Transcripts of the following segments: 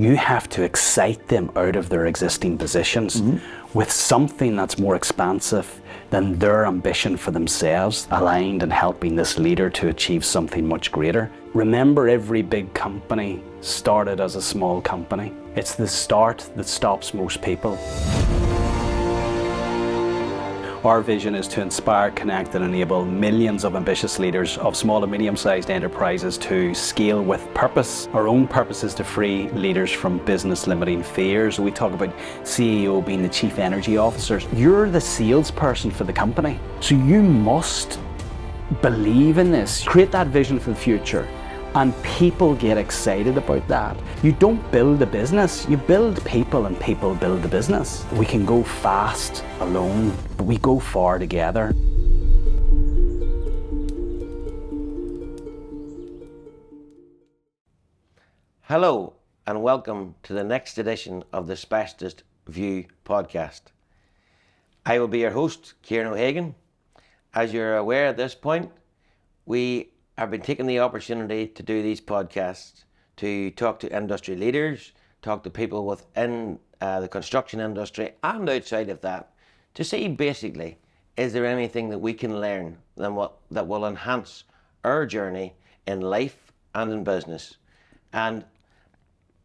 you have to excite them out of their existing positions with something that's more expansive than their ambition for themselves, aligned and helping this leader to achieve something much greater. Remember, every big company started as a small company. It's the start that stops most people. Our vision is to inspire, connect and enable millions of ambitious leaders of small and medium-sized enterprises to scale with purpose. Our own purpose is to free leaders from business limiting fears. We talk about CEO being the chief energy officers. You're the salesperson for the company. So you must believe in this, create that vision for the future. And people get excited about that. You don't build a business, you build people and people build the business. We can go fast alone, but we go far together. Hello and welcome to the next edition of the Specialist View podcast. I will be your host, Kieran O'Hagan. As you're aware at this point, I've been taking the opportunity to do these podcasts to talk to industry leaders, talk to people within the construction industry and outside of that, to see basically, is there anything that we can learn that will enhance our journey in life and in business. And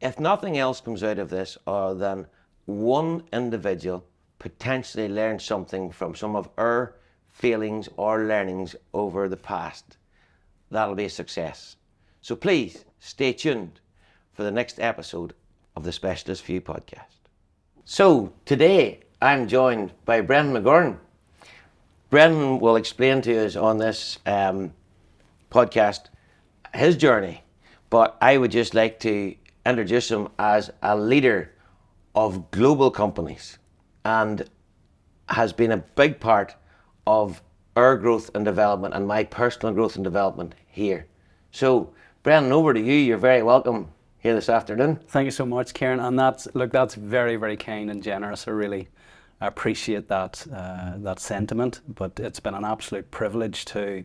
if nothing else comes out of this, other than one individual potentially learn something from some of our failings or learnings over the past, that'll be a success. So please stay tuned for the next episode of the Specialist View podcast. So today I'm joined by Brendan McGurgan. Brendan will explain to us on this podcast his journey, but I would just like to introduce him as a leader of global companies and has been a big part of our growth and development and my personal growth and development here. So, Brendan, over to you. You're very welcome here this afternoon. Thank you so much, Kieran. And that's very, very kind and generous. I really appreciate that sentiment. But it's been an absolute privilege to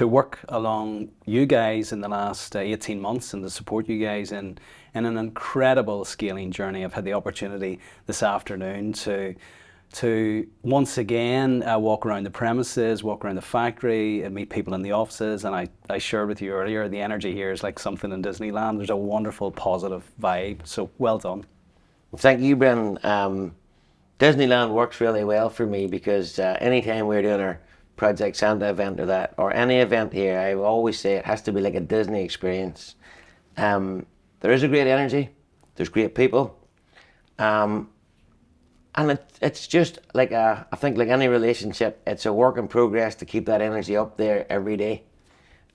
work along you guys in the last 18 months and to support you guys in an incredible scaling journey. I've had the opportunity this afternoon to once again walk around the premises, walk around the factory and meet people in the offices. And I shared with you earlier, the energy here is like something in Disneyland. There's a wonderful positive vibe. So well done. Well, thank you, Brendan. Disneyland works really well for me because anytime we're doing our Project Santa event or any event here, I always say it has to be like a Disney experience. There is a great energy. There's great people. And it's just like I think like any relationship, it's a work in progress to keep that energy up there every day.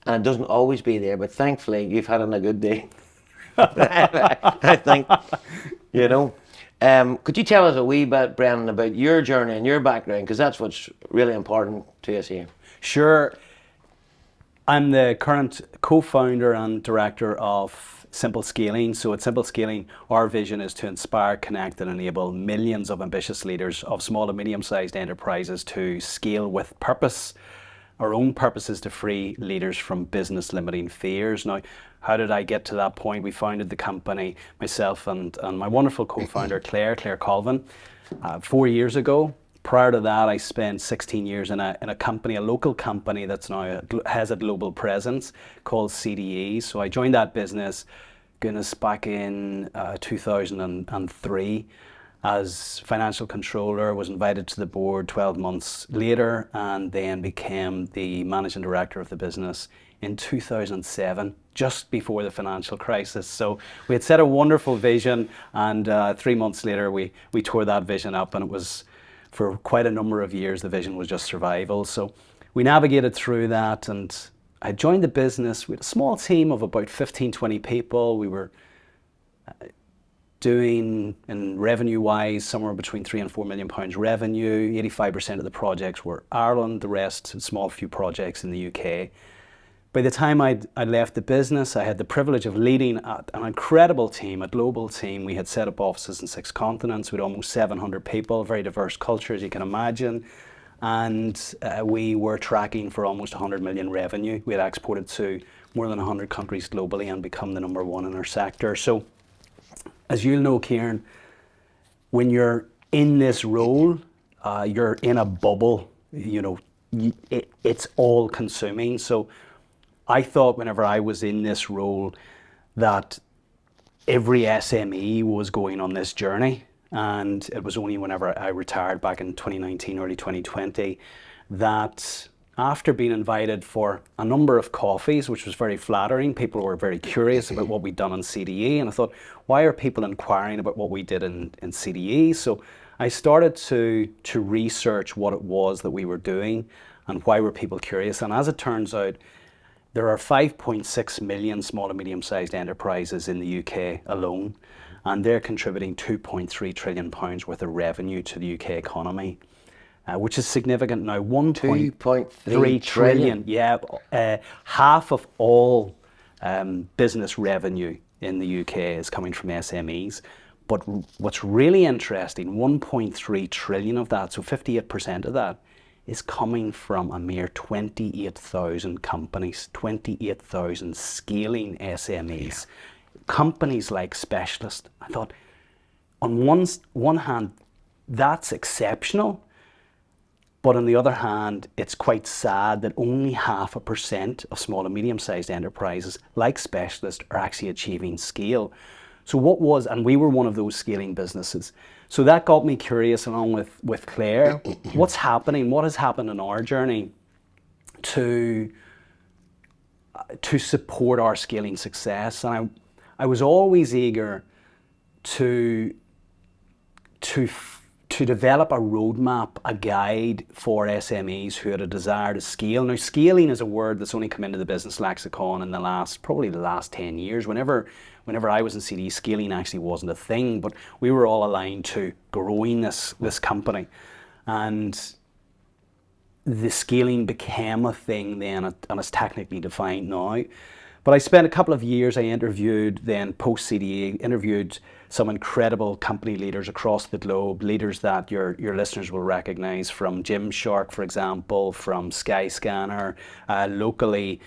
And it doesn't always be there, but thankfully you've had a good day. I think, you know. Could you tell us a wee bit, Brendan, about your journey and your background? Because that's what's really important to us here. Sure. I'm the current co-founder and director of Simple Scaling. So at Simple Scaling, our vision is to inspire, connect and enable millions of ambitious leaders of small and medium-sized enterprises to scale with purpose. Our own purpose is to free leaders from business limiting fears. Now, how did I get to that point? We founded the company, myself and my wonderful co-founder, Claire Colvin, 4 years ago. Prior to that, I spent 16 years in a company, a local company that's now has a global presence called CDE. So I joined that business, back in 2003 as financial controller, was invited to the board 12 months later, and then became the managing director of the business in 2007, just before the financial crisis. So we had set a wonderful vision, and 3 months later we tore that vision up, and it was, for quite a number of years, the vision was just survival. So we navigated through that, and I joined the business. We had a small team of about 15, 20 people. We were doing, in revenue-wise, somewhere between £3 and £4 million revenue. 85% of the projects were Ireland, the rest, a small few projects in the UK. By the time I left the business, I had the privilege of leading an incredible team, a global team. We had set up offices in 6 continents with almost 700 people, very diverse culture, as you can imagine. And we were tracking for almost 100 million revenue. We had exported to more than 100 countries globally and become the #1 in our sector. So as you'll know, Kieran, when you're in this role, you're in a bubble, it's all consuming. So I thought whenever I was in this role that every SME was going on this journey. And it was only whenever I retired back in 2019, early 2020, that after being invited for a number of coffees, which was very flattering, people were very curious about what we'd done on CDE. And I thought, why are people inquiring about what we did in CDE? So I started to research what it was that we were doing and why were people curious. And as it turns out, there are 5.6 million small and medium-sized enterprises in the UK alone, and they're contributing £2.3 trillion worth of revenue to the UK economy, which is significant now. 1.3 trillion. Yeah, half of all business revenue in the UK is coming from SMEs. But what's really interesting, 1.3 trillion of that, so 58% of that, is coming from a mere 28,000 companies, 28,000 scaling SMEs. Yeah. Companies like Specialist. I thought, on one hand, that's exceptional, but on the other hand, it's quite sad that only 0.5% of small and medium-sized enterprises like Specialist are actually achieving scale. So and we were one of those scaling businesses. So that got me curious, along with Claire, what's happening, what has happened in our journey to support our scaling success. And I was always eager to develop a roadmap, a guide for SMEs who had a desire to scale. Now, scaling is a word that's only come into the business lexicon in probably the last 10 years. Whenever I was in CD, scaling actually wasn't a thing, but we were all aligned to growing this company. And the scaling became a thing then, and it's technically defined now. But I spent a couple of years, I interviewed then post-CDE, interviewed some incredible company leaders across the globe, leaders that your listeners will recognize, from Gymshark, for example, from Skyscanner, locally,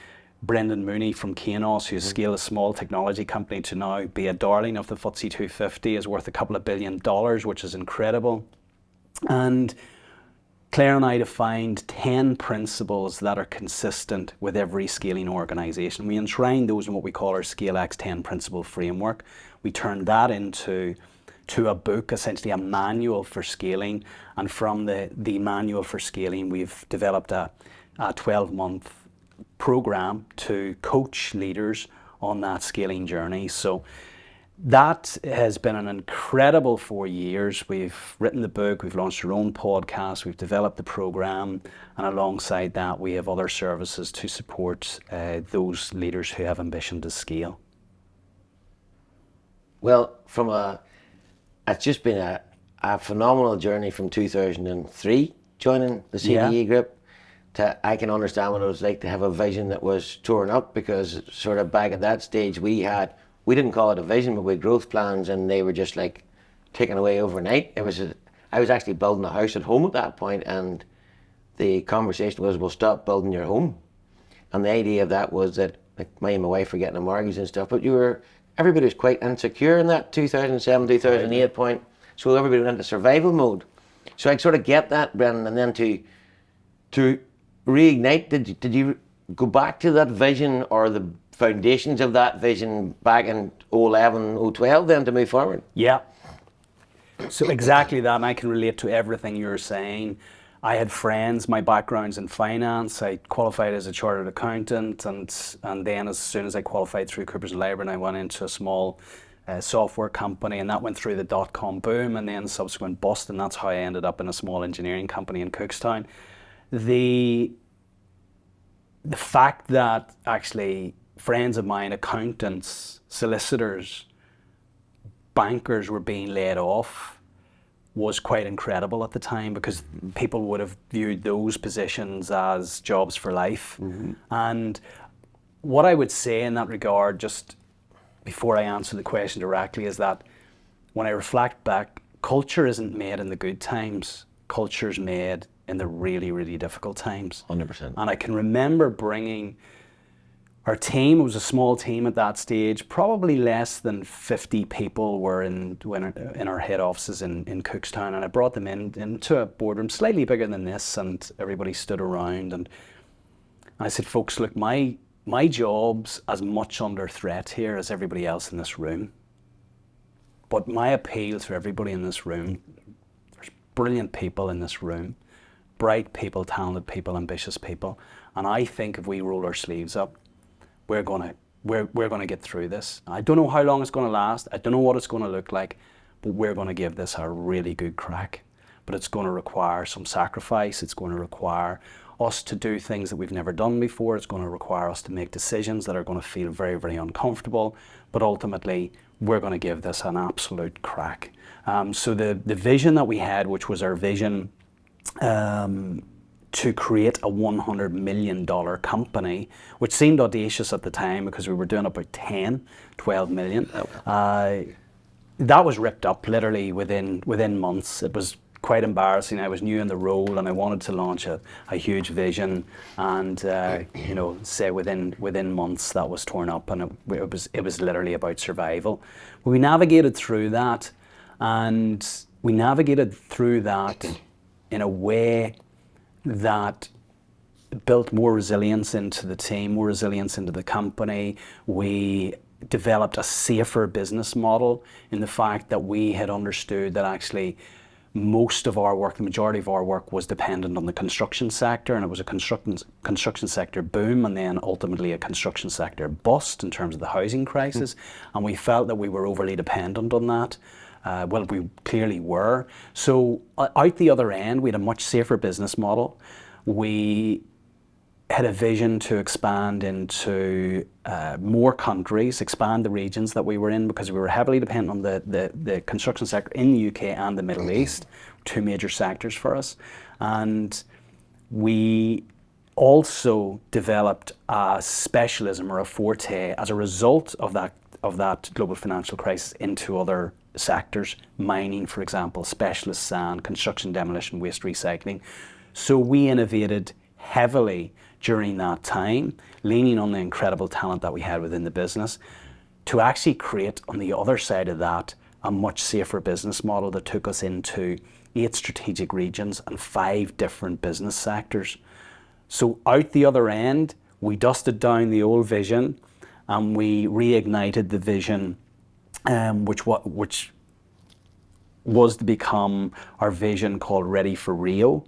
Brendan Mooney from Kainos, who's scaled a small technology company to now be a darling of the FTSE 250, is worth a couple of $1 billion, which is incredible. And Claire and I defined 10 principles that are consistent with every scaling organization. We enshrined those in what we call our ScaleX 10 principle framework. We turned that into a book, essentially a manual for scaling. And from the manual for scaling, we've developed a 12-month program to coach leaders on that scaling journey. So that has been an incredible 4 years. We've written the book, we've launched our own podcast, we've developed the program, and alongside that we have other services to support those leaders who have ambition to scale. Well, it's just been a phenomenal journey from 2003, joining the CDE group, to I can understand what it was like to have a vision that was torn up, because sort of back at that stage we didn't call it a vision, but we had growth plans, and they were just like taken away overnight. I was actually building a house at home at that point, and the conversation was, we'll stop building your home. And the idea of that was that, like, me and my wife were getting a mortgage and stuff, but everybody was quite insecure in that 2007, 2008 point. So everybody went into survival mode. So I sort of get that, Brendan, and then to reignite, did you go back to that vision, or the foundations of that vision back in 2011, 2012 then, to move forward? Yeah. So exactly that, and I can relate to everything you're saying. I had friends, my background's in finance. I qualified as a chartered accountant, and then as soon as I qualified through Coopers & Lybrand, I went into a small software company, and that went through the dot-com boom and then subsequent bust, and that's how I ended up in a small engineering company in Cookstown. The fact that actually friends of mine, accountants, solicitors, bankers, were being laid off was quite incredible at the time, because people would have viewed those positions as jobs for life. Mm-hmm. And what I would say in that regard, just before I answer the question directly, is that when I reflect back, culture isn't made in the good times. Culture's made in the really, really difficult times. 100%. And I can remember bringing our team, it was a small team at that stage, probably less than 50 people were in our head offices in Cookstown, and I brought them into a boardroom slightly bigger than this, and everybody stood around, and I said, folks, look, my job's as much under threat here as everybody else in this room. But my appeal to everybody in this room, there's brilliant people in this room, bright people, talented people, ambitious people, and I think if we roll our sleeves up, we're gonna get through this. I don't know how long it's gonna last. I don't know what it's gonna look like, but we're gonna give this a really good crack. But it's gonna require some sacrifice. It's gonna require us to do things that we've never done before. It's gonna require us to make decisions that are gonna feel very, very uncomfortable. But ultimately, we're gonna give this an absolute crack. So the vision that we had, which was our vision to create a $100 million company, which seemed audacious at the time because we were doing about 12 million. That was ripped up literally within months. It was quite embarrassing. I was new in the role and I wanted to launch a huge vision, and say within months that was torn up, and it was literally about survival. But we navigated through that, and we navigated through that in a way that built more resilience into the team, more resilience into the company. We developed a safer business model in the fact that we had understood that actually most of our work, the majority of our work, was dependent on the construction sector, and it was a construction sector boom and then ultimately a construction sector bust in terms of the housing crisis. And we felt that we were overly dependent on that. Well, we clearly were. So out the other end, we had a much safer business model. We had a vision to expand into more countries, expand the regions that we were in, because we were heavily dependent on the construction sector in the UK and the Middle East, two major sectors for us. And we also developed a specialism or a forte as a result of that global financial crisis into other sectors, mining, for example, specialist sand, construction, demolition, waste recycling. So we innovated heavily during that time, leaning on the incredible talent that we had within the business, to actually create on the other side of that a much safer business model that took us into 8 strategic regions and 5 different business sectors. So out the other end, we dusted down the old vision and we reignited the vision, which was to become our vision called Ready for Rio.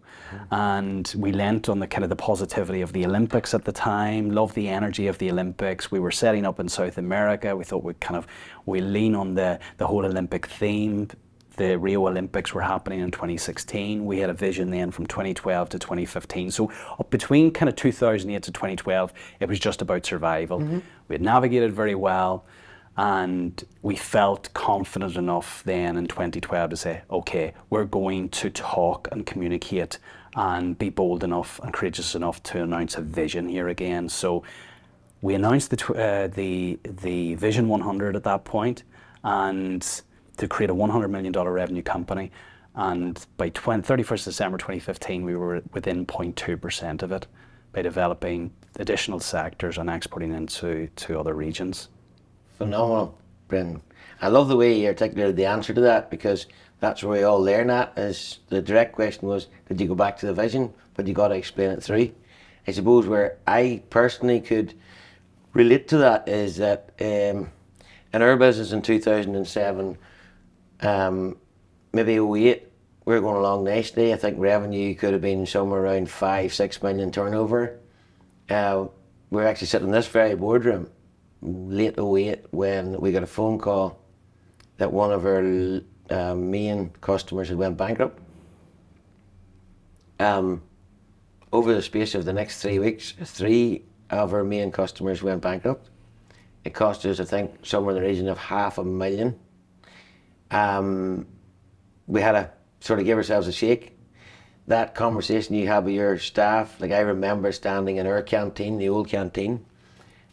And we lent on the kind of the positivity of the Olympics at the time, loved the energy of the Olympics. We were setting up in South America. We thought we lean on the whole Olympic theme. The Rio Olympics were happening in 2016. We had a vision then from 2012 to 2015. So up between kind of 2008 to 2012, it was just about survival. We had navigated very well, and we felt confident enough then in 2012 to say, okay, we're going to talk and communicate and be bold enough and courageous enough to announce a vision here again. So we announced the Vision 100 at that point, and to create a $100 million revenue company. And by 31st December 2015, we were within 0.2% of it by developing additional sectors and exporting into other regions. Phenomenal, Brendan. I love the way you articulated the answer to that, because that's where we all learn at. Is the direct question was, did you go back to the vision? But you got to explain it through. I suppose where I personally could relate to that is that in our business in 2007, maybe 08, we were going along nicely. I think revenue could have been somewhere around 5-6 million turnover. We're actually sitting in this very boardroom late 08 when we got a phone call that one of our main customers had went bankrupt. Over the space of the next 3 weeks, 3 of our main customers went bankrupt. It cost us, I think, somewhere in the region of $500,000. We had to sort of give ourselves a shake. That conversation you had with your staff, like I remember standing in our canteen, the old canteen,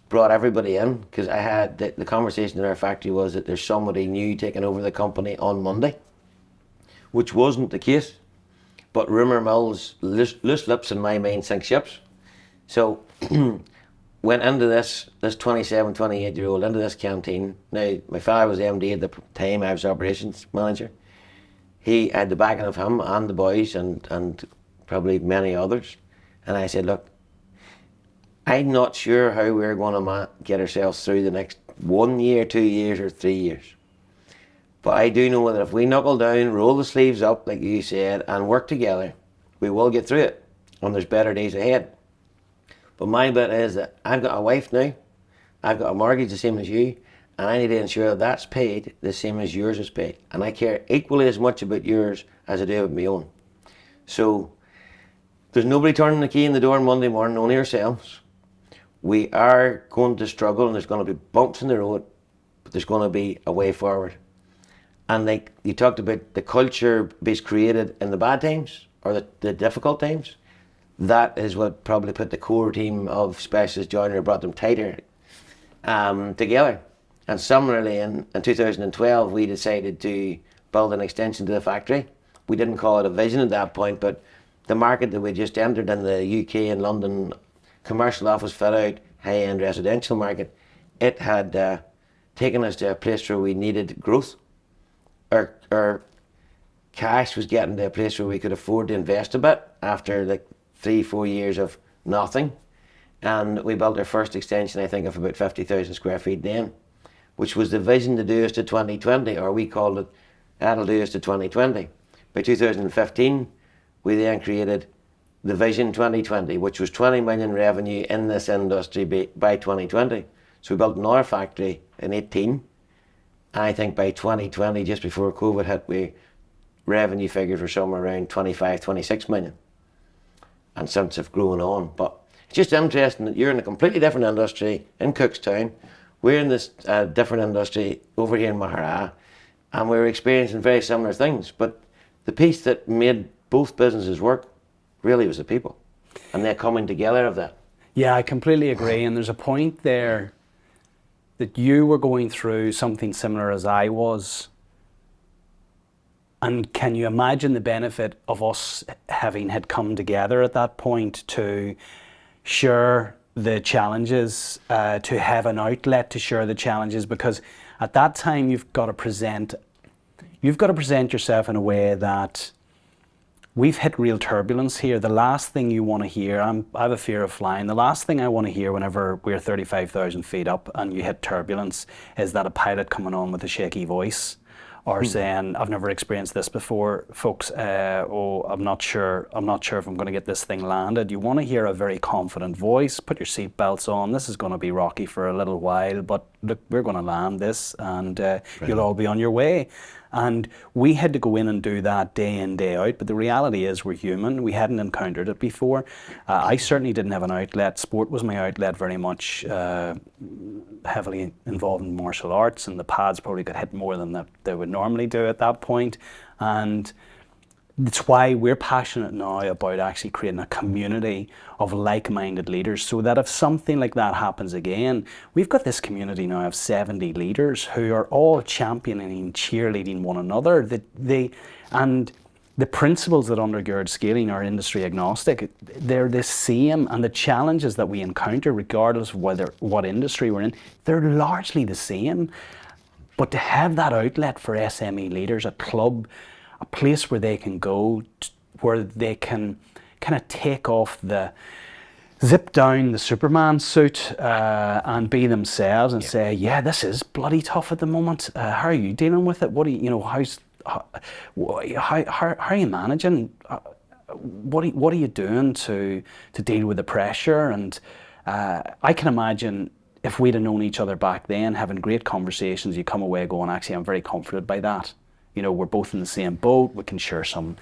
brought everybody in, because I had the conversation in our factory was that there's somebody new taking over the company on Monday, which wasn't the case. But rumour mills, loose lips in my mind sink ships. So went into this 27, 28-year-old into this canteen. Now, my father was MD at the time, I was operations manager. He had the backing of him and the boys and probably many others. And I said, look, I'm not sure how we're going to get ourselves through the next 1 year, 2 years, or 3 years. But I do know that if we knuckle down, roll the sleeves up, like you said, and work together, we will get through it. And there's better days ahead. But my bit is that I've got a wife now, I've got a mortgage the same as you, and I need to ensure that that's paid the same as yours is paid. And I care equally as much about yours as I do about my own. So there's nobody turning the key in the door on Monday morning, only ourselves. We are going to struggle, and there's going to be bumps in the road, but there's going to be a way forward. And like you talked about, the culture being created in the bad times or the difficult times, that is what probably put the core team of specialists joining, brought them tighter together. And similarly, in 2012, we decided to build an extension to the factory. We didn't call it a vision at that point, but the market that we just entered in the UK and London commercial office fit out, high-end residential market, it had taken us to a place where we needed growth. Our cash was getting to a place where we could afford to invest a bit after like 3-4 years of nothing. And we built our first extension, I think, of about 50,000 square feet then, which was the vision to do us to 2020, or we called it, that'll do us to 2020. By 2015, we then created the Vision 2020, which was 20 million revenue in this industry by 2020. So we built another factory in 18. I think by 2020, just before COVID hit, revenue figures were somewhere around 25, 26 million. And since have grown on. But it's just interesting that you're in a completely different industry in Cookstown. We're in this different industry over here in Mahara, and we're experiencing very similar things. But the piece that made both businesses work really was the people and the coming together of that. Yeah, I completely agree. And there's a point there that you were going through something similar as I was. And can you imagine the benefit of us having had come together at that point to share the challenges, to have an outlet to share the challenges? Because at that time you've got to present yourself in a way that we've hit real turbulence here. The last thing you want to hear, I have a fear of flying, the last thing I want to hear whenever we're 35,000 feet up and you hit turbulence is that a pilot coming on with a shaky voice or saying, I've never experienced this before, folks, I'm not sure if I'm going to get this thing landed. You want to hear a very confident voice, put your seatbelts on, this is going to be rocky for a little while, but look, we're going to land this and you'll all be on your way. And we had to go in and do that day in, day out. But the reality is we're human. We hadn't encountered it before. I certainly didn't have an outlet. Sport was my outlet, very much heavily involved in martial arts, and the pads probably got hit more than they would normally do at that point. And it's why we're passionate now about actually creating a community of like-minded leaders, so that if something like that happens again, we've got this community now of 70 leaders who are all championing, cheerleading one another. And the principles that undergird scaling are industry agnostic. They're the same, and the challenges that we encounter, regardless of what industry we're in, they're largely the same. But to have that outlet for SME leaders, a club, a place where they can go, where they can kind of take off zip down the Superman suit and be themselves and say, yeah, this is bloody tough at the moment. How are you dealing with it? What do you, how are you managing? What are you doing to deal with the pressure? And I can imagine if we'd have known each other back then, having great conversations, you come away going, actually, I'm very comforted by that. You know, we're both in the same boat. We can share some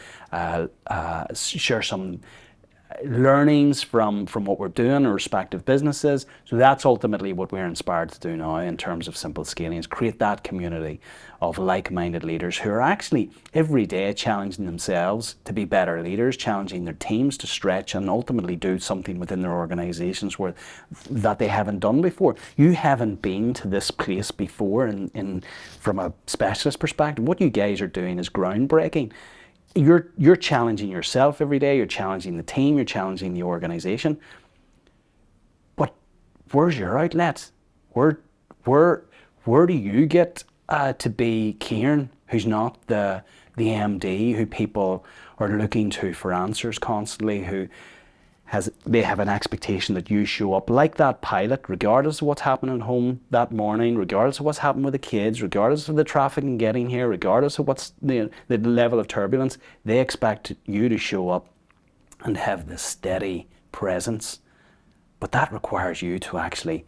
learnings from what we're doing in respective businesses. So that's ultimately what we're inspired to do now in terms of Simple Scaling, is create that community of like-minded leaders who are actually every day challenging themselves to be better leaders, challenging their teams to stretch and ultimately do something within their organizations that they haven't done before. You haven't been to this place before from a specialist perspective. What you guys are doing is groundbreaking. You're challenging yourself every day, you're challenging the team, you're challenging the organization. But where's your outlet? Where do you get to be Kieran, who's not the MD, who people are looking to for answers constantly, who they have an expectation that you show up like that pilot, regardless of what's happening at home that morning, regardless of what's happened with the kids, regardless of the traffic and getting here, regardless of what's the level of turbulence. They expect you to show up and have this steady presence. But that requires you to actually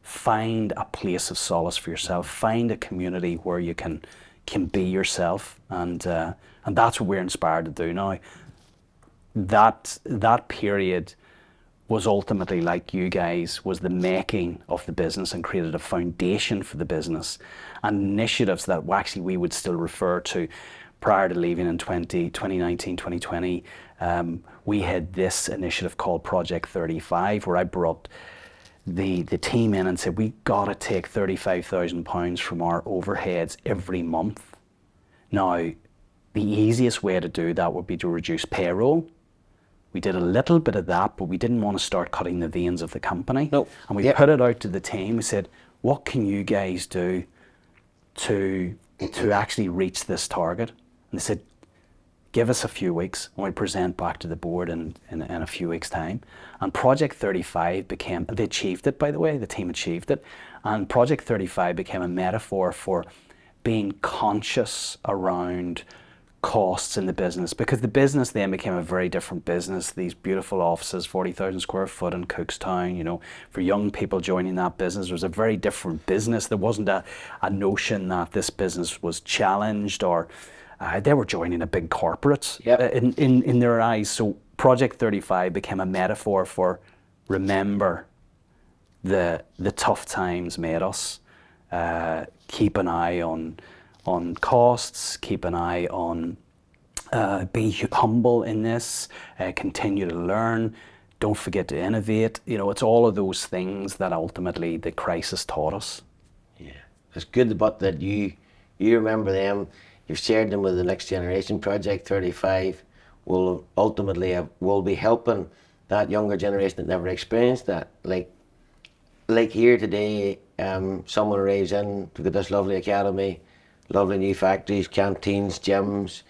find a place of solace for yourself, find a community where you can be yourself, and that's what we're inspired to do now. That period was ultimately, like you guys, was the making of the business and created a foundation for the business and initiatives that actually we would still refer to prior to leaving in 2019, 2020. We had this initiative called Project 35, where I brought the team in and said, we got to take £35,000 from our overheads every month. Now, the easiest way to do that would be to reduce payroll. We did a little bit of that, but we didn't want to start cutting the veins of the company. Nope. And we put it out to the team. We said, what can you guys do to actually reach this target? And they said, give us a few weeks and we present back to the board in a few weeks' time. And Project 35 they achieved it, by the way, the team achieved it. And Project 35 became a metaphor for being conscious around costs in the business, because the business then became a very different business. These beautiful offices, 40,000 square foot in Cookstown, for young people joining that business, it was a very different business. There wasn't a notion that this business was challenged or they were joining a big corporate in their eyes. So Project 35 became a metaphor for remember the tough times made us. Keep an eye on costs, keep an eye on, be humble in this, continue to learn, don't forget to innovate. It's all of those things that ultimately the crisis taught us. Yeah, it's good but that you remember them, you've shared them with the next generation. Project 35 will ultimately will be helping that younger generation that never experienced that. Like here today, someone arrives in to get this lovely academy, lovely new factories, canteens, gyms.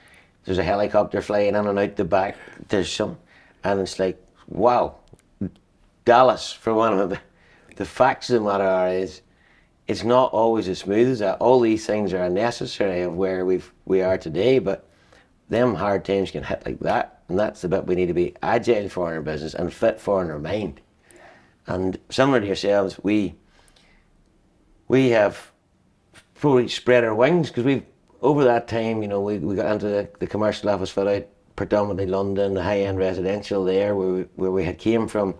There's a helicopter flying in and out the back. There's some, and it's like, wow. Dallas, for one of the facts of the matter is, it's not always as smooth as that. All these things are necessary of where we are today, but them hard times can hit like that, and that's the bit we need to be agile for in our business and fit for in our mind. And similar to yourselves, we have probably spread our wings, because we've over that time, we got into the commercial office fit out, predominantly London, the high-end residential there, where we had came from.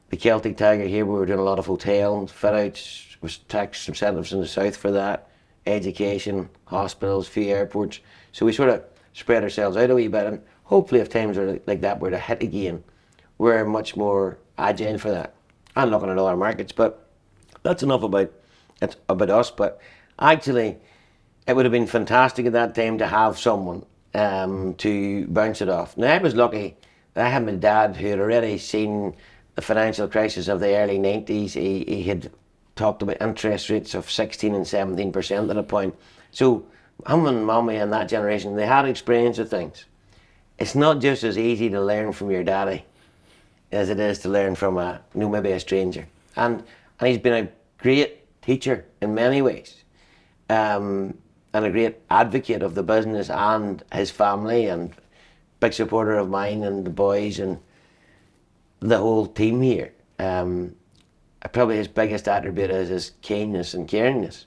The Celtic Tiger here, we were doing a lot of hotel fit outs, was tax incentives in the south for that, education, hospitals, few airports. So we sort of spread ourselves out a wee bit, and hopefully if times are like that were to hit again, we're much more agile for that. I'm looking at other markets, but that's enough about us. But actually, it would have been fantastic at that time to have someone to bounce it off. Now, I was lucky. I had my dad who had already seen the financial crisis of the early 90s. He had talked about interest rates of 16 and 17% at a point. So him and Mummy and that generation, they had experience of things. It's not just as easy to learn from your daddy as it is to learn from maybe a stranger. And he's been a great teacher in many ways, and a great advocate of the business and his family, and big supporter of mine and the boys and the whole team here. Probably his biggest attribute is his kindness and caringness.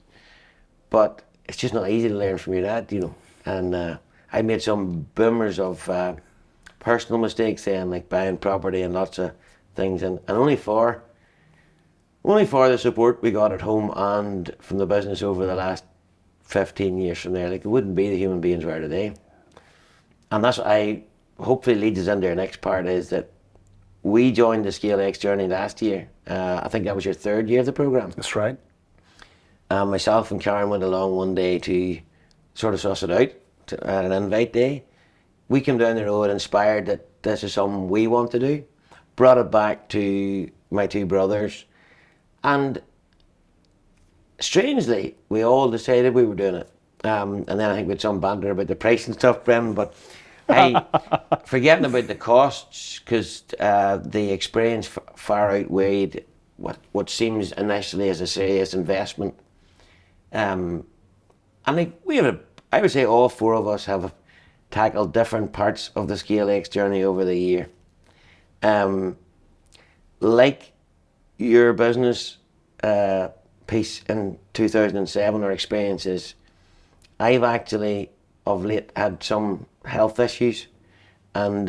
But it's just not easy to learn from your dad, And I made some boomers of personal mistakes then, like buying property and lots of things, and only for the support we got at home and from the business over the last 15 years from there. It wouldn't be the human beings we are today. And that's what hopefully leads us into our next part, is that we joined the Scale X journey last year. I think that was your third year of the programme. That's right. Myself and Karen went along one day to sort of suss it out, at an invite day. We came down the road inspired that this is something we want to do. Brought it back to my two brothers. And strangely, we all decided we were doing it. And then I think we had some banter about the price and stuff, Brendan, but forgetting about the costs, because the experience far outweighed what seems initially as a serious investment. And like I would say all four of us have tackled different parts of the Scale X journey over the year. Like your business piece in 2007 or experiences, I've actually of late had some health issues, and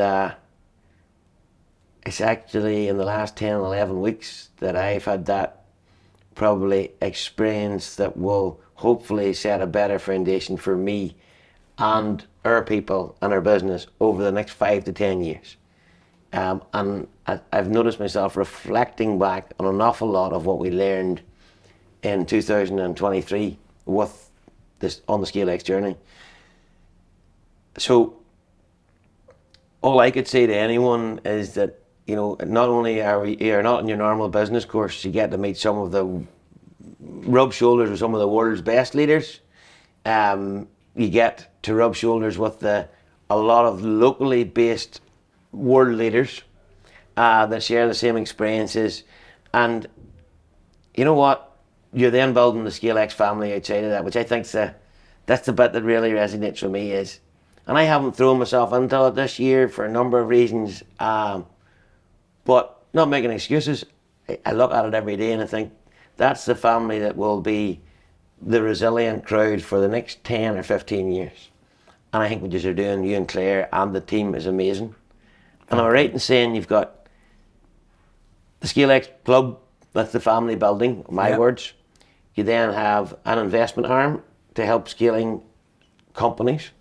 it's actually in the last 10, 11 weeks that I've had that probably experience that will hopefully set a better foundation for me and our people and our business over the next 5 to 10 years. And I've noticed myself reflecting back on an awful lot of what we learned in 2023 with this on the Scale X journey. So all I could say to anyone is that, you know, not only you're not in your normal business course, you get to meet some of the rub shoulders with some of the world's best leaders. You get to rub shoulders with a lot of locally based world leaders that share the same experiences. And you know what? You're then building the Scale X family outside of that, which I think that's the bit that really resonates with me is, and I haven't thrown myself into it this year for a number of reasons, but not making excuses. I look at it every day and I think that's the family that will be the resilient crowd for the next 10 or 15 years. And I think what you're doing, you and Claire and the team, is amazing. And I'm right in saying you've got the Scale X Club, that's the family building, my words. You then have an investment arm to help scaling companies.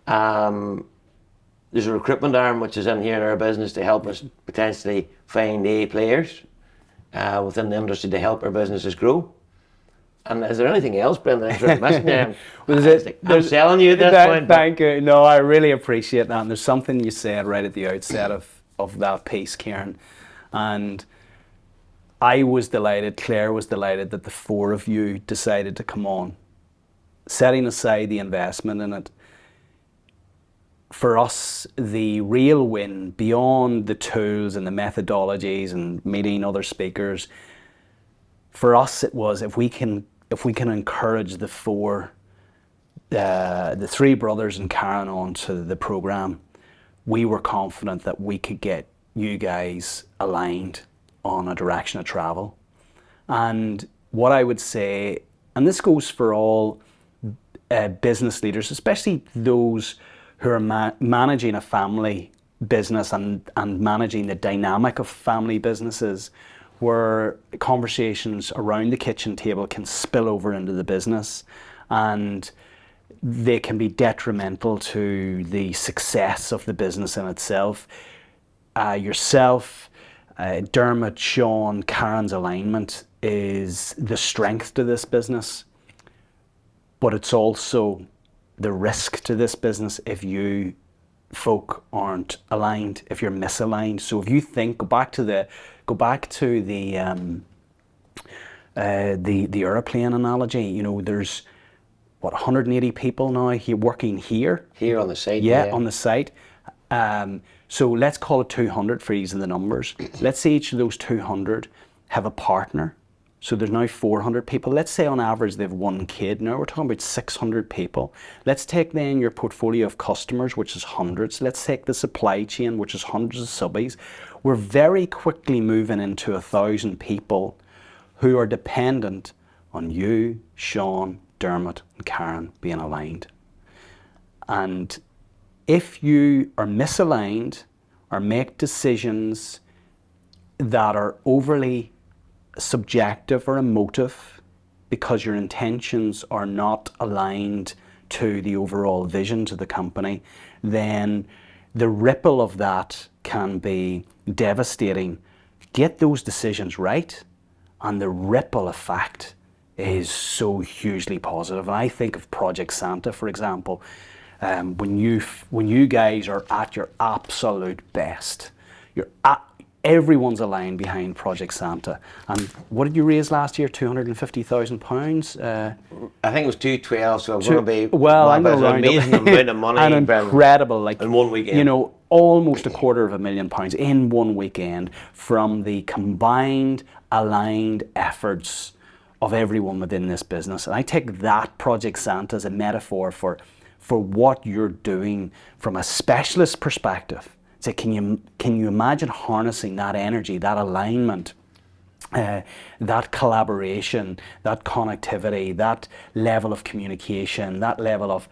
There's a recruitment arm which is in here in our business to help us potentially find A players within the industry to help our businesses grow. And is there anything else, Brendan, I'm missing there? I'm selling you at this point. Thank you. No, I really appreciate that. And there's something you said right at the outset of that piece, Kieran. And I was delighted, Claire was delighted that the four of you decided to come on. Setting aside the investment in it, for us, the real win, beyond the tools and the methodologies and meeting other speakers, for us it was if we can encourage the three brothers and Karen onto the program, we were confident that we could get you guys aligned on a direction of travel. And what I would say, and this goes for all business leaders, especially those who are managing a family business and managing the dynamic of family businesses, where conversations around the kitchen table can spill over into the business and they can be detrimental to the success of the business in itself. Yourself, Dermot, Sean, Karen's alignment is the strength to this business, but it's also the risk to this business if you folk aren't aligned, if you're misaligned. So if you think, go back to the airplane analogy. You know, there's 180 people now here working here on the site. On the site. So let's call it 200 for ease of the numbers. Let's say each of those 200 have a partner. So there's now 400 people. Let's say on average they have one kid. Now we're talking about 600 people. Let's take then your portfolio of customers, which is hundreds. Let's take the supply chain, which is hundreds of subbies. We're very quickly moving into 1,000 people who are dependent on you, Sean, Dermot, and Karen being aligned. And if you are misaligned or make decisions that are overly subjective or emotive because your intentions are not aligned to the overall vision to the company, then the ripple of that can be devastating. Get those decisions right and the ripple effect is so hugely positive. And I think of Project Santa, for example. When you guys are at your absolute best, everyone's aligned behind Project Santa. And what did you raise last year? £250,000. I think it was 212, so I'm going to be Well, I'm going to an round amazing up. amount of money, An Brendan, incredible, like in 1 weekend. you know, almost £250,000 in 1 weekend from the combined, aligned efforts of everyone within this business. And I take that Project Santa as a metaphor for what you're doing from a specialist perspective. So can you imagine harnessing that energy, that alignment, that collaboration, that connectivity, that level of communication, that level of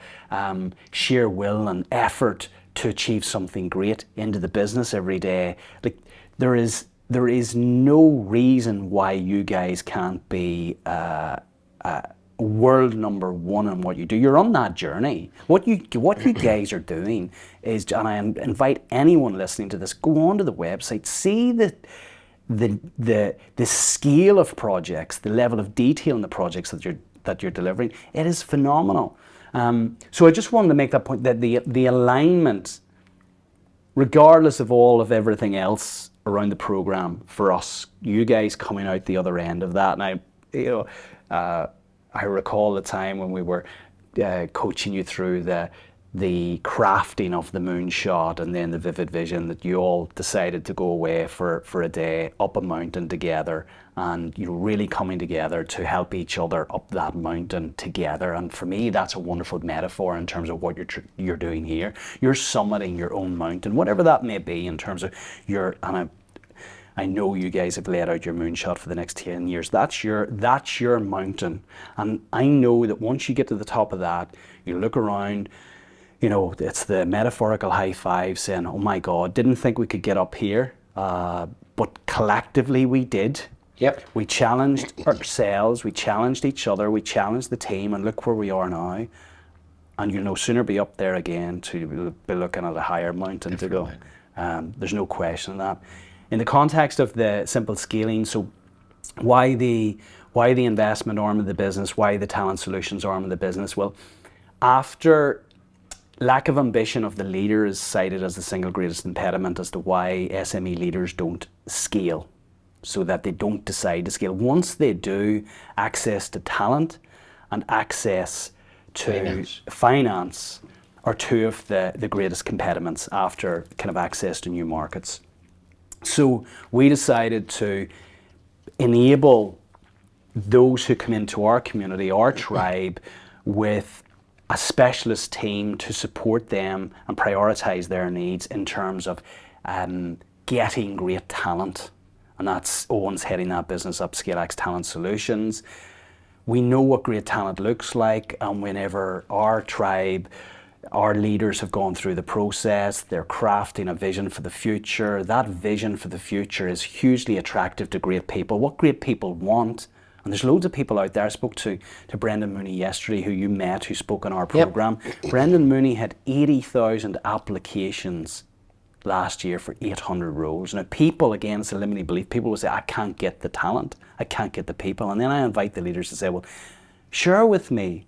sheer will and effort to achieve something great into the business every day? Like there is no reason why you guys can't be world number one in what you do. You're on that journey. What you guys are doing is, and I invite anyone listening to this, go onto the website, see the scale of projects, the level of detail in the projects that you're delivering. It is phenomenal. So I just wanted to make that point, that the alignment, regardless of everything else around the program, for us, you guys coming out the other end of that, and I recall the time when we were coaching you through the crafting of the moonshot and then the vivid vision, that you all decided to go away for a day up a mountain together, and really coming together to help each other up that mountain together. And for me, that's a wonderful metaphor in terms of what you're doing here. You're summiting your own mountain, whatever that may be, in terms of I know you guys have laid out your moonshot for the next 10 years. That's your mountain. And I know that once you get to the top of that, you look around, it's the metaphorical high five saying, oh my God, didn't think we could get up here. But collectively we did. Yep. We challenged ourselves, we challenged each other, we challenged the team, and look where we are now. And you'll no sooner be up there again to be looking at a higher mountain to go. There's no question of that. In the context of the simple scaling, so why the investment arm of the business, why the talent solutions arm of the business? Well, after lack of ambition of the leader is cited as the single greatest impediment as to why SME leaders don't scale, so that they don't decide to scale. Once they do, access to talent and access to finance are two of the greatest impediments after kind of access to new markets. So we decided to enable those who come into our community, our tribe, with a specialist team to support them and prioritize their needs in terms of getting great talent. And that's Owen's heading that business up, ScaleX Talent Solutions. We know what great talent looks like, and whenever our tribe, our leaders have gone through the process, they're crafting a vision for the future. That vision for the future is hugely attractive to great people. What great people want, and there's loads of people out there. I spoke to Brendan Mooney yesterday, who you met, who spoke on our program. Yep. Brendan Mooney had 80,000 applications last year for 800 roles. Now people, again, it's a limiting belief. People will say, I can't get the talent, I can't get the people. And then I invite the leaders to say, well, share with me,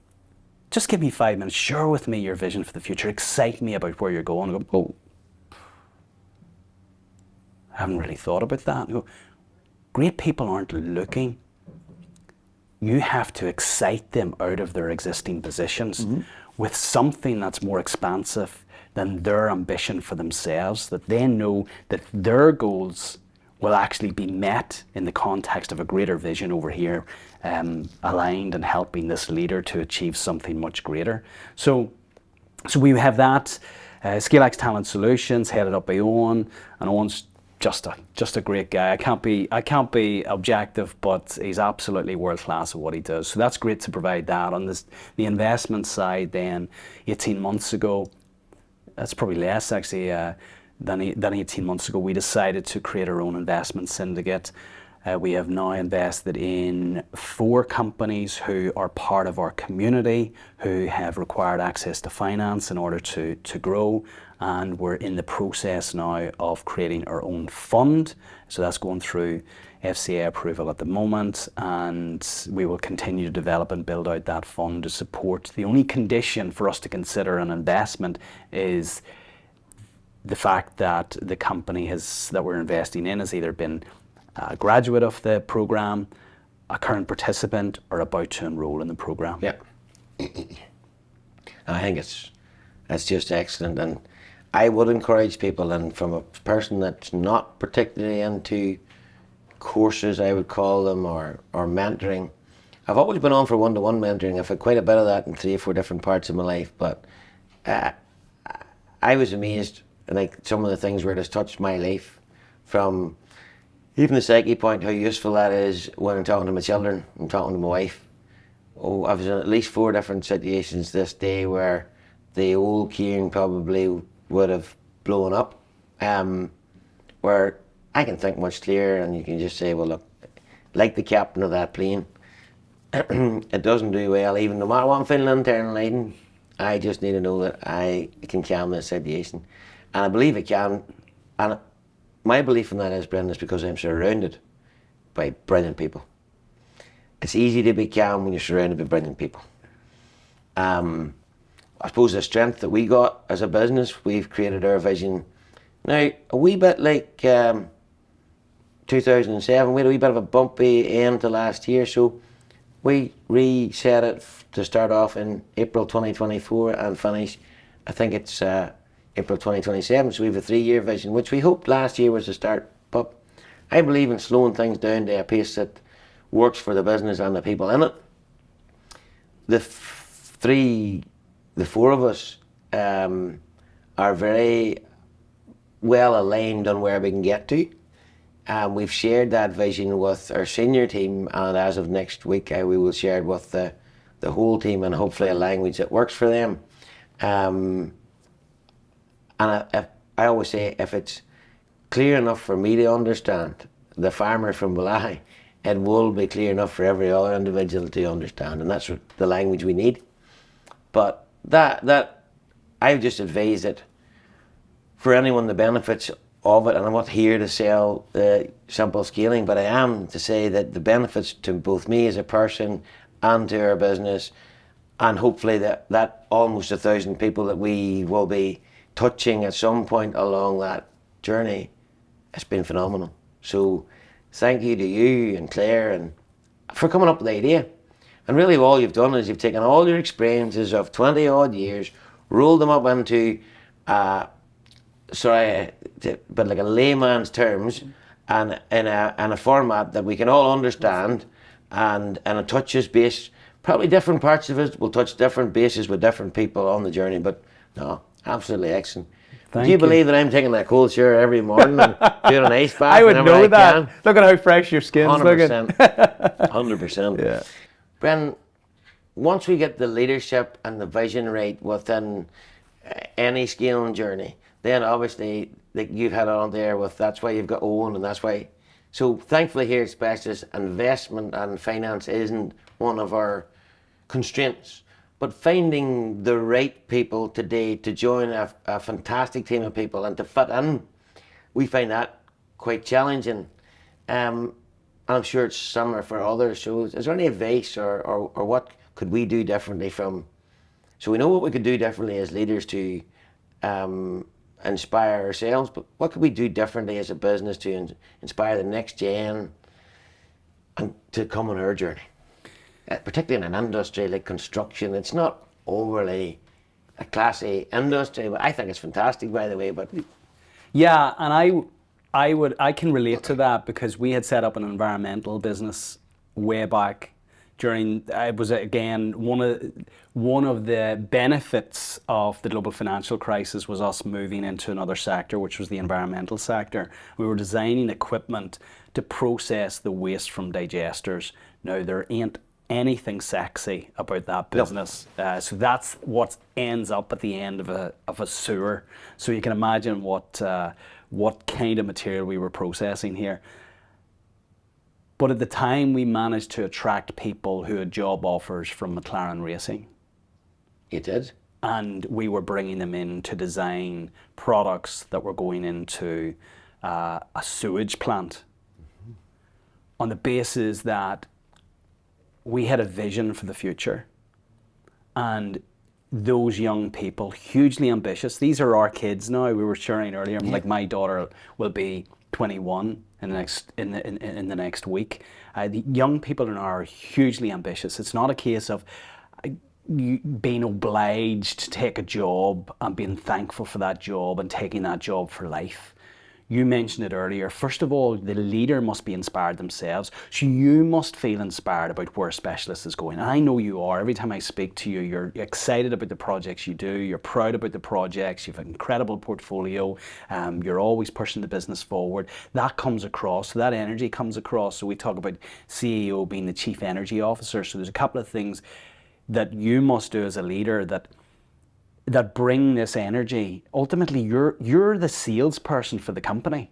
just give me 5 minutes, share with me your vision for the future, excite me about where you're going. I go, oh, I haven't really thought about that. I go, great people aren't looking. You have to excite them out of their existing positions with something that's more expansive than their ambition for themselves, that they know that their goals will actually be met in the context of a greater vision over here, aligned and helping this leader to achieve something much greater. So we have that, ScaleX Talent Solutions, headed up by Owen, and Owen's just a great guy. I can't be objective, but he's absolutely world class at what he does. So that's great to provide that. On the investment side, then 18 months ago, that's probably less actually than 18 months ago, we decided to create our own investment syndicate. We have now invested in 4 companies who are part of our community, who have required access to finance in order to grow. And we're in the process now of creating our own fund. So that's going through FCA approval at the moment, and we will continue to develop and build out that fund to support. The only condition for us to consider an investment is the fact that the company that we're investing in has either been a graduate of the program, a current participant, or about to enroll in the program. Yeah. I think it's just excellent, and I would encourage people, and from a person that's not particularly into courses, I would call them, or mentoring. I've always been on for one-to-one mentoring. I've had quite a bit of that in 3 or 4 different parts of my life, but I was amazed, like some of the things where it has touched my life, from even the psyche point, how useful that is when I'm talking to my children, I'm talking to my wife. Oh, I was in at least 4 different situations this day where the old Kieran probably would have blown up, where I can think much clearer, and you can just say, well, look, like the captain of that plane, it doesn't do well, even no matter what I'm feeling internally. I just need to know that I can calm this situation, and I believe I can. And my belief in that is, Brendan, is because I'm surrounded by brilliant people. It's easy to be calm when you're surrounded by brilliant people. I suppose the strength that we got as a business, we've created our vision. Now, a wee bit like 2007, we had a wee bit of a bumpy end to last year, so we reset it to start off in April 2024 and finish, I think it's April 2027, so we have a 3-year vision, which we hoped last year was the start. But I believe in slowing things down to a pace that works for the business and the people in it. The 4 of us are very well aligned on where we can get to. We've shared that vision with our senior team, and as of next week, we will share it with the whole team, and hopefully a language that works for them. And I always say, if it's clear enough for me to understand, the farmer from Balahi, it will be clear enough for every other individual to understand, and that's the language we need. But that I've just advised it for anyone, the benefits of it, and I'm not here to sell simple scaling, but I am to say that the benefits to both me as a person and to our business, and hopefully that almost 1,000 people that we will be touching at some point along that journey, it's been phenomenal. So thank you to you and Claire and for coming up with the idea. And really all you've done is you've taken all your experiences of 20 odd years, rolled them up into but like a layman's terms, and in a format that we can all understand, and it touches base, probably different parts of it will touch different bases with different people on the journey, but no, absolutely excellent. Do you believe that I'm taking that cold shower every morning and doing an ice bath? I would know that. Can? Look at how fresh your skin's 100%, looking. 100%. Yeah. Brendan, once we get the leadership and the vision right within any scaling journey, then obviously, like you've had on there with, that's why you've got Owen, and that's why. So thankfully here at Specialist, investment and finance isn't one of our constraints, but finding the right people today to join a fantastic team of people and to fit in, we find that quite challenging. And I'm sure it's similar for others. So is there any advice or what could we do differently so we know what we could do differently as leaders to inspire ourselves, but what could we do differently as a business to inspire the next gen and to come on our journey? Particularly in an industry like construction, it's not overly a classy industry, but I think it's fantastic, by the way. But yeah, and I can relate to that, because we had set up an environmental business way back during, it was again one of the benefits of the global financial crisis was us moving into another sector, which was the environmental sector. We were designing equipment to process the waste from digesters. Now, there ain't anything sexy about that business. No. So that's what ends up at the end of a sewer. So you can imagine what kind of material we were processing here. But at the time, we managed to attract people who had job offers from McLaren Racing. You did? And we were bringing them in to design products that were going into a sewage plant, on the basis that we had a vision for the future. And those young people, hugely ambitious. These are our kids now. We were sharing earlier, like my daughter will be 21 in the next week. The young people now are hugely ambitious. It's not a case of you being obliged to take a job and being thankful for that job and taking that job for life. You mentioned it earlier. First of all, the leader must be inspired themselves. So you must feel inspired about where Specialist is going. And I know you are. Every time I speak to you, you're excited about the projects you do. You're proud about the projects. You have an incredible portfolio. You're always pushing the business forward. That comes across. So that energy comes across. So we talk about CEO being the Chief Energy Officer. So there's a couple of things that you must do as a leader that bring this energy. Ultimately, you're the salesperson for the company.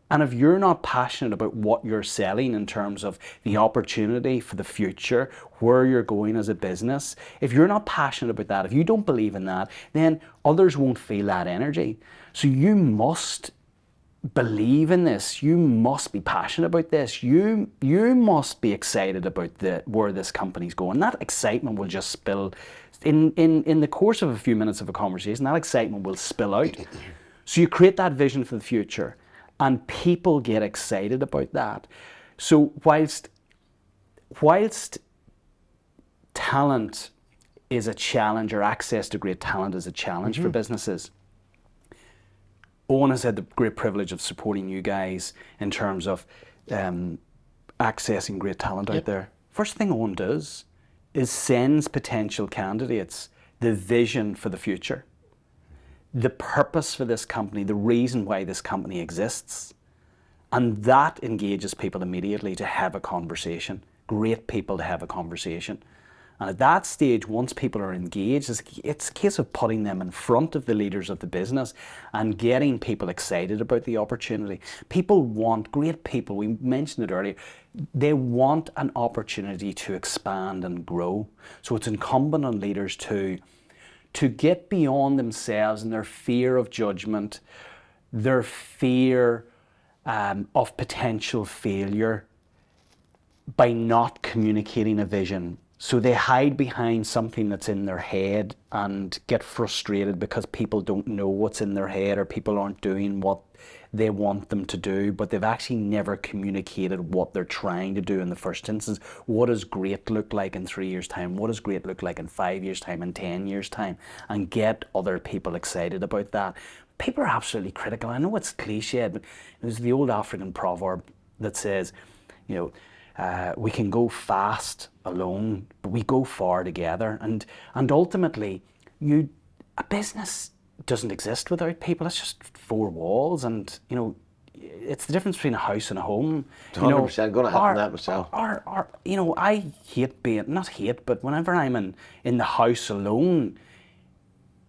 And if you're not passionate about what you're selling in terms of the opportunity for the future, where you're going as a business, if you're not passionate about that, if you don't believe in that, then others won't feel that energy. So you must believe in this. You must be passionate about this. You must be excited about where this company's going. That excitement will just spill in the course of a few minutes of a conversation. That excitement will spill out. So you create that vision for the future, and people get excited about that. So whilst talent is a challenge, or access to great talent is a challenge for businesses, Owen has had the great privilege of supporting you guys in terms of accessing great talent out there. First thing Owen does is sends potential candidates the vision for the future, the purpose for this company, the reason why this company exists. And that engages people immediately to have a conversation, great people to have a conversation. And at that stage, once people are engaged, it's a case of putting them in front of the leaders of the business and getting people excited about the opportunity. People want, great people, we mentioned it earlier, they want an opportunity to expand and grow. So it's incumbent on leaders to get beyond themselves and their fear of judgment, their fear of potential failure by not communicating a vision. So they hide behind something that's in their head and get frustrated because people don't know what's in their head, or people aren't doing what they want them to do, but they've actually never communicated what they're trying to do in the first instance. What does great look like in 3 years' time? What does great look like in 5 years' time, in 10 years' time? And get other people excited about that. People are absolutely critical. I know it's cliched, but there's the old African proverb that says, we can go fast alone, but we go far together. And ultimately, a business doesn't exist without people. It's just four walls, and it's the difference between a house and a home. 100% going to happen that myself. I hate not hate, but whenever I'm in the house alone,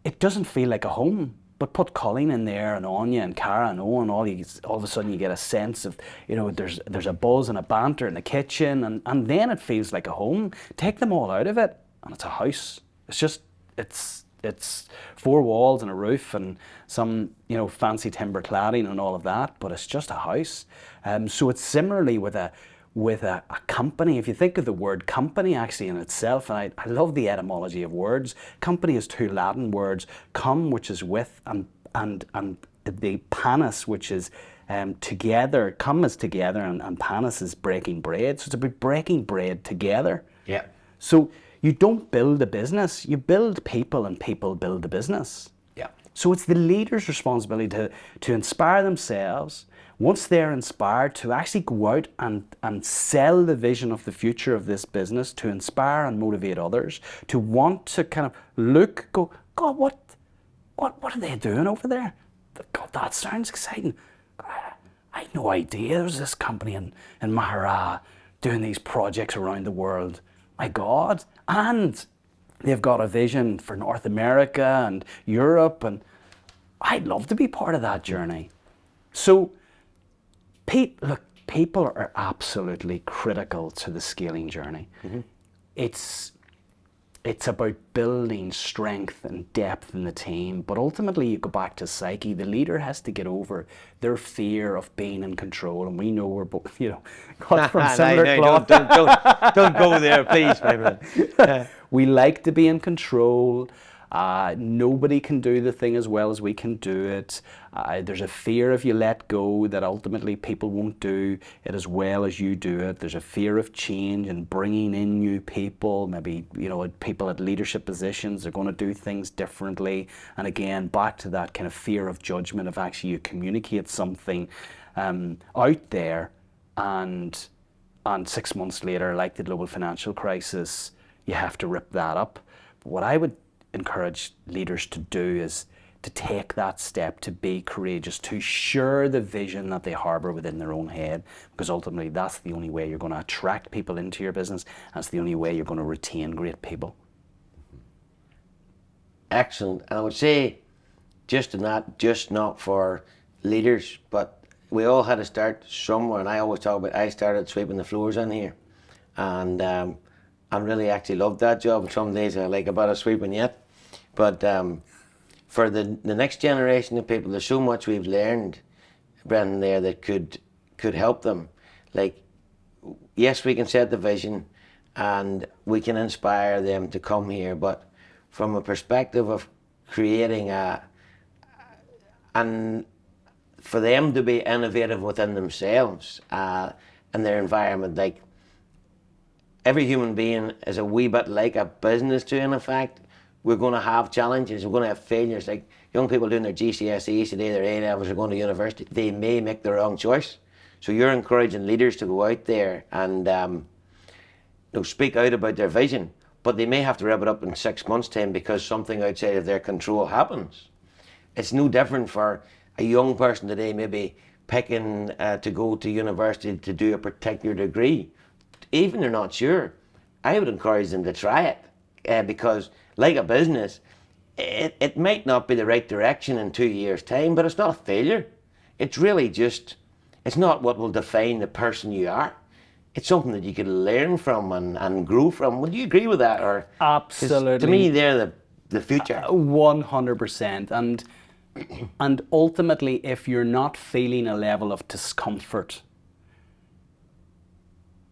it doesn't feel like a home. But put Colleen in there, and Anya and Cara and Owen, all of a sudden you get a sense of, there's a buzz and a banter in the kitchen, and then it feels like a home. Take them all out of it, and it's a house. It's four walls and a roof and some, fancy timber cladding and all of that, but it's just a house. So it's similarly with a company. If you think of the word company actually in itself, and I love the etymology of words. Company is two Latin words, cum, which is with, and the panis, which is together. Cum is together, and panis is breaking bread. So it's about breaking bread together. Yeah. So you don't build a business, you build people, and people build the business. Yeah. So it's the leader's responsibility to inspire themselves. Once they're inspired, to actually go out and sell the vision of the future of this business, to inspire and motivate others, to want to kind of go, God, what are they doing over there? God, that sounds exciting. I had no idea there's this company in Mahara doing these projects around the world. My God. And they've got a vision for North America and Europe, and I'd love to be part of that journey. So people are absolutely critical to the scaling journey. Mm-hmm. It's about building strength and depth in the team, but ultimately you go back to psyche. The leader has to get over their fear of being in control, and we know we're both, cut from similar cloth. Don't go there, please, my friend. We like to be in control, Nobody can do the thing as well as we can do it. There's a fear if you let go that ultimately people won't do it as well as you do it. There's a fear of change and bringing in new people, maybe, you know, people at leadership positions are going to do things differently. And again, back to that kind of fear of judgment, if actually you communicate something out there and 6 months later, like the global financial crisis, you have to rip that up. But what I would encourage leaders to do is to take that step, to be courageous, to share the vision that they harbour within their own head, because ultimately that's the only way you're going to attract people into your business. That's the only way you're going to retain great people. Excellent. And I would say, just in that, just not for leaders, but we all had to start somewhere. And I always talk about, I started sweeping the floors in here, and I really actually loved that job. Some days I like a bit of sweeping yet, but for the next generation of people, there's so much we've learned, Brendan, there that could help them. Like, yes, we can set the vision and we can inspire them to come here, but from a perspective of creating and for them to be innovative within themselves and their environment. Like, every human being is a wee bit like a business too, in effect. We're going to have challenges, we're going to have failures. Like young people doing their GCSEs today, their A-levels, are going to university, they may make the wrong choice. So you're encouraging leaders to go out there and speak out about their vision, but they may have to wrap it up in 6 months' time because something outside of their control happens. It's no different for a young person today maybe picking to go to university to do a particular degree. Even they're not sure, I would encourage them to try it because, like a business, it might not be the right direction in 2 years' time, but it's not a failure. It's really just, it's not what will define the person you are. It's something that you can learn from and grow from. Would you agree with that? Or Absolutely. To me, they're the future. 100%. And ultimately, if you're not feeling a level of discomfort,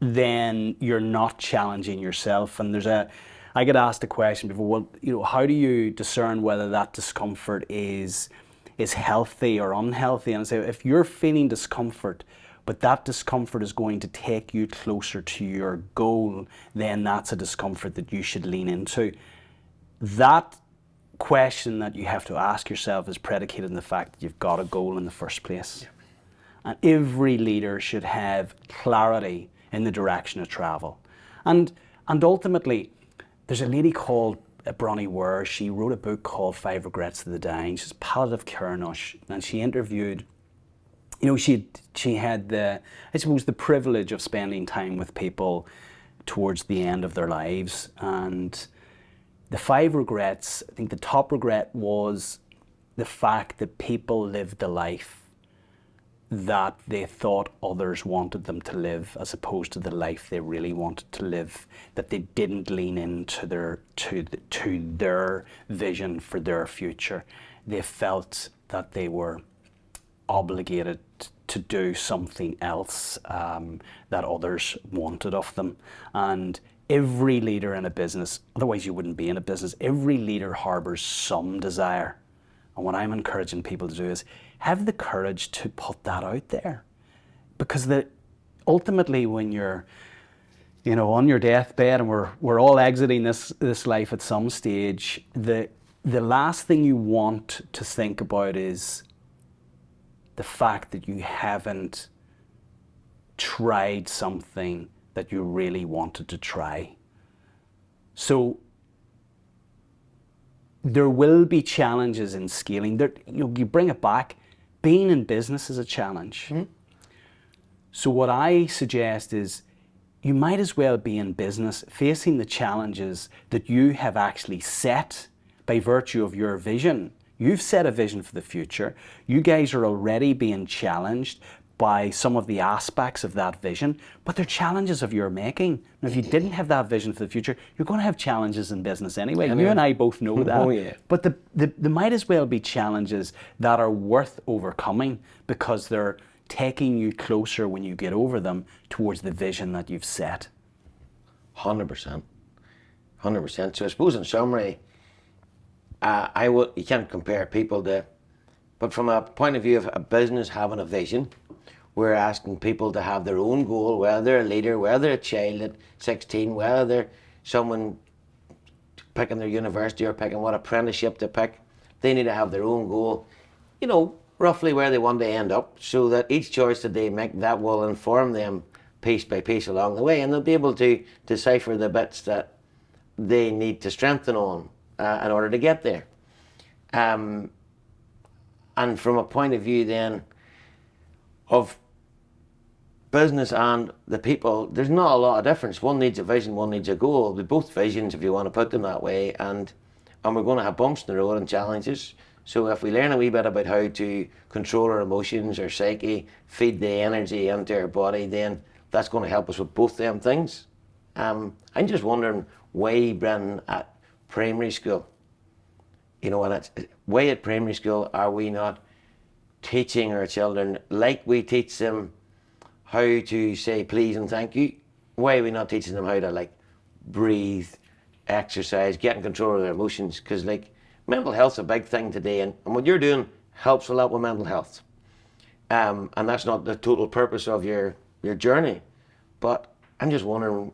then you're not challenging yourself. And I get asked a question before, well, how do you discern whether that discomfort is healthy or unhealthy? And I say, if you're feeling discomfort, but that discomfort is going to take you closer to your goal, then that's a discomfort that you should lean into. That question that you have to ask yourself is predicated on the fact that you've got a goal in the first place. Yeah. And every leader should have clarity in the direction of travel. And ultimately, there's a lady called Bronnie Ware. She wrote a book called 5 Regrets of the Dying. She's a palliative care nurse, and she interviewed, she had the privilege of spending time with people towards the end of their lives. And the 5 regrets, I think the top regret was the fact that people lived the life that they thought others wanted them to live, as opposed to the life they really wanted to live, that they didn't lean into their vision for their future. They felt that they were obligated to do something else that others wanted of them. And every leader in a business, otherwise you wouldn't be in a business, every leader harbours some desire. And what I'm encouraging people to do is have the courage to put that out there. Because ultimately when you're on your deathbed, and we're all exiting this life at some stage, the last thing you want to think about is the fact that you haven't tried something that you really wanted to try. So there will be challenges in scaling. You bring it back, being in business is a challenge. Mm-hmm. So what I suggest is you might as well be in business facing the challenges that you have actually set by virtue of your vision. You've set a vision for the future. You guys are already being challenged by some of the aspects of that vision, but they're challenges of your making. Now, if you didn't have that vision for the future, you're going to have challenges in business anyway. You and I both know that. Oh, yeah. But there might as well be challenges that are worth overcoming because they're taking you closer when you get over them towards the vision that you've set. 100%. 100%. So I suppose in summary, you can't compare people to, but from a point of view of a business having a vision, we're asking people to have their own goal, whether they're a leader, whether they're a child at 16, whether they're someone picking their university or picking what apprenticeship to pick. They need to have their own goal, roughly where they want to end up, so that each choice that they make, that will inform them piece by piece along the way, and they'll be able to decipher the bits that they need to strengthen on in order to get there. And from a point of view then of business and the people, there's not a lot of difference. One needs a vision, one needs a goal. They're both visions, if you want to put them that way, and we're going to have bumps in the road and challenges. So if we learn a wee bit about how to control our emotions, our psyche, feed the energy into our body, then that's going to help us with both them things. I'm just wondering why, Brendan, at primary school, why at primary school are we not teaching our children, like we teach them how to say please and thank you? Why are we not teaching them how to breathe, exercise, get in control of their emotions? Because mental health's a big thing today, and what you're doing helps a lot with mental health. And that's not the total purpose of your journey. But I'm just wondering,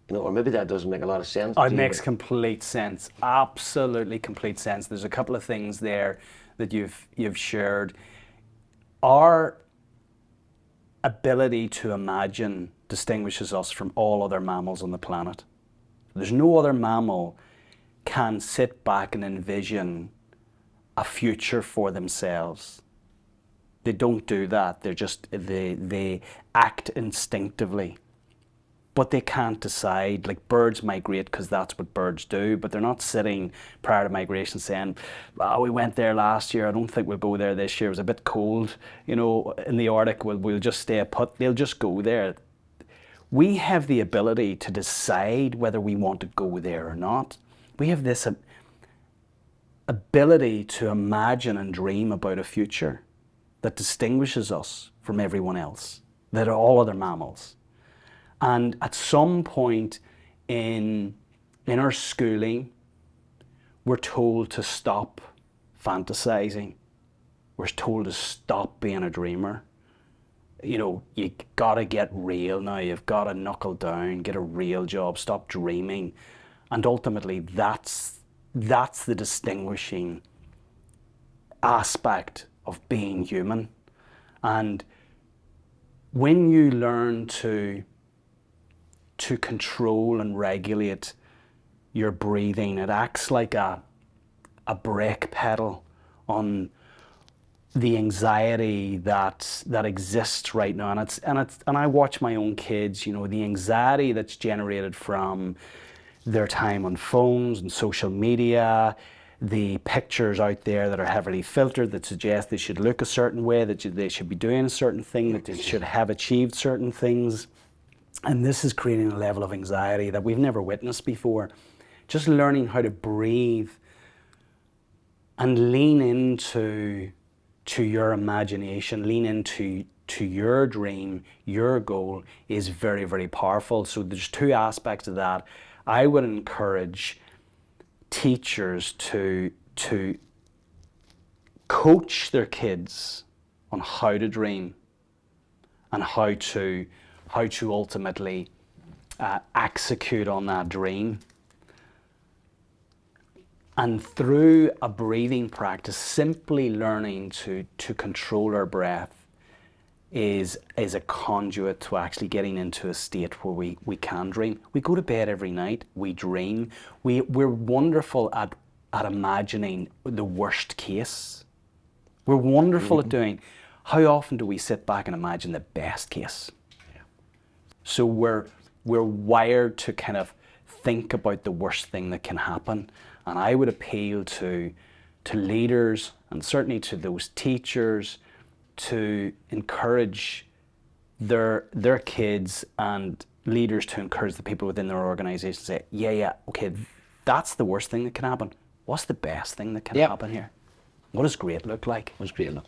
or maybe that doesn't make a lot of sense. It makes complete sense. Absolutely complete sense. There's a couple of things there that you've shared. Our ability to imagine distinguishes us from all other mammals on the planet. There's no other mammal can sit back and envision a future for themselves. They don't do that. They act instinctively, but they can't decide. Like birds migrate because that's what birds do, but they're not sitting prior to migration saying, we went there last year, I don't think we'll go there this year, it was a bit cold, in the Arctic, we'll just stay put. They'll just go there. We have the ability to decide whether we want to go there or not. We have this ability to imagine and dream about a future that distinguishes us from everyone else, that are all other mammals. And at some point in our schooling, we're told to stop fantasizing. We're told to stop being a dreamer. You gotta get real now. You've gotta knuckle down, get a real job, stop dreaming. And ultimately, that's the distinguishing aspect of being human. And when you learn to control and regulate your breathing, it acts like a brake pedal on the anxiety that exists right now. And I watch my own kids, the anxiety that's generated from their time on phones and social media, the pictures out there that are heavily filtered that suggest they should look a certain way, that they should be doing a certain thing, that they should have achieved certain things. And this is creating a level of anxiety that we've never witnessed before. Just learning how to breathe and lean into your imagination, lean into your dream, your goal is very, very powerful. So there's two aspects of that. I would encourage teachers to coach their kids on how to dream and how to ultimately execute on that dream. And through a breathing practice, simply learning to control our breath is a conduit to actually getting into a state where we can dream. We go to bed every night, we dream. We're wonderful at imagining the worst case. We're wonderful at doing. How often do we sit back and imagine the best case? Yeah. So we're wired to kind of think about the worst thing that can happen. And I would appeal to leaders and certainly to those teachers to encourage their kids and leaders to encourage the people within their organization to say, yeah, okay, that's the worst thing that can happen. What's the best thing that can happen here? What does great look like? What's great look?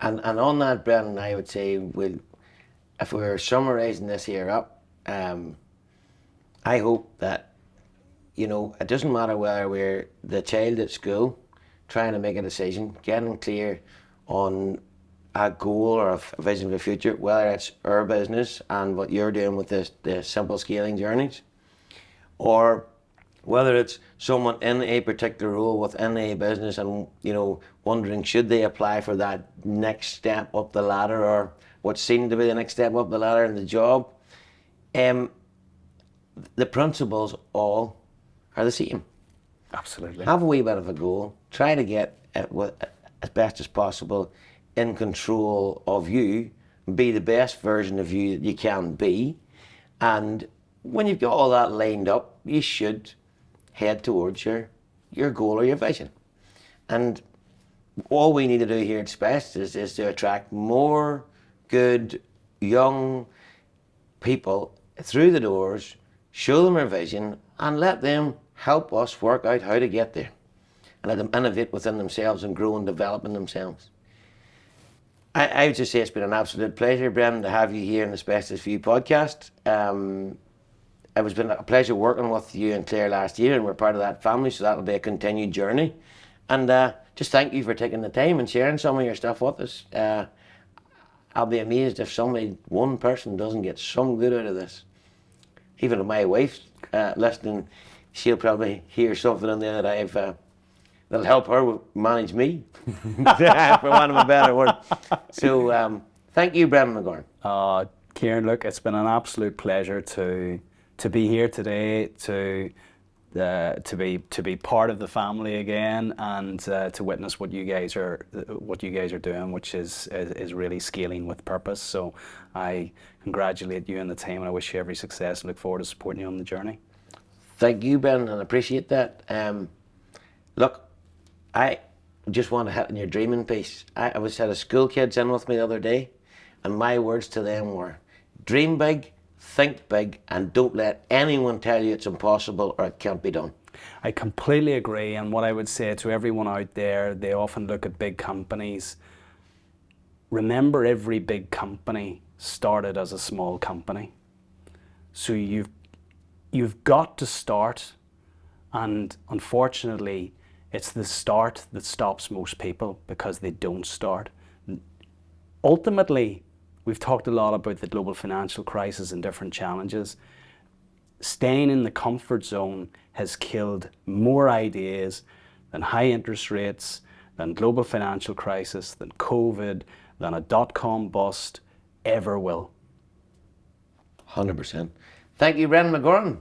And on that, Brendan, I would say, if we're summarising this here up, I hope that you know, it doesn't matter whether we're the child at school trying to make a decision, getting clear on a goal or a vision for the future, whether it's our business and what you're doing with the simple scaling journeys, or whether it's someone in a particular role within a business and, you know, wondering should they apply for that next step up the ladder or what seemed to be the next step up the ladder in the job. The principles all are the same. Absolutely. Have a wee bit of a goal. Try to get as best as possible in control of you. Be the best version of you that you can be. And when you've got all that lined up, you should head towards your goal or your vision. And all we need to do here at Spest is to attract more good, young people through the doors, show them our vision, and let them help us work out how to get there. And let them innovate within themselves and grow and develop in themselves. I would just say it's been an absolute pleasure, Brendan, to have you here in the Specialist View podcast. It's been a pleasure working with you and Claire last year, and we're part of that family, so that'll be a continued journey. And just thank you for taking the time and sharing some of your stuff with us. I'll be amazed if one person doesn't get some good out of this. Even if my wife's listening, she'll probably hear something in there that that'll help her manage me, for want of a better word. So thank you, Brendan McGurgan. Kieran, look, it's been an absolute pleasure to be here today, to be part of the family again, and to witness what you guys are doing, which is really scaling with purpose. So I congratulate you and the team, and I wish you every success and look forward to supporting you on the journey. Thank you, Ben, and I appreciate that. Look, I just want to hit on your dreaming piece. I had a school kids in with me the other day, and my words to them were, dream big, think big, and don't let anyone tell you it's impossible or it can't be done. I completely agree, and what I would say to everyone out there, they often look at big companies. Remember, every big company started as a small company. So you've got to start, and unfortunately, it's the start that stops most people because they don't start. Ultimately, we've talked a lot about the global financial crisis and different challenges. Staying in the comfort zone has killed more ideas than high interest rates, than global financial crisis, than COVID, than a dot-com bust ever will. 100%. Thank you, Brendan McGurgan.